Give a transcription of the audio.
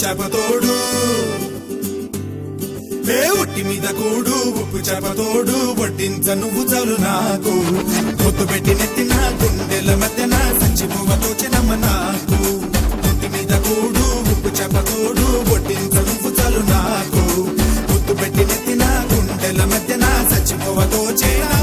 చేపతోడు ఒట్టి మీద కూడు ఉప్పు చేపతోడు వడ్డించ నువ్వు చాలు నాకు పొత్తు పెట్టి నెత్తిన గుండెల మధ్యన సంచిపువ్వతో చినమ్మ నాకు ఒట్టి మీద కూడు ఉప్పు చేపతోడు వడ్డించ నువ్వు చాలు నాకు పొత్తు పెట్టి నెత్తిన గుండెల మధ్యన సంచిపువ్వతో చేన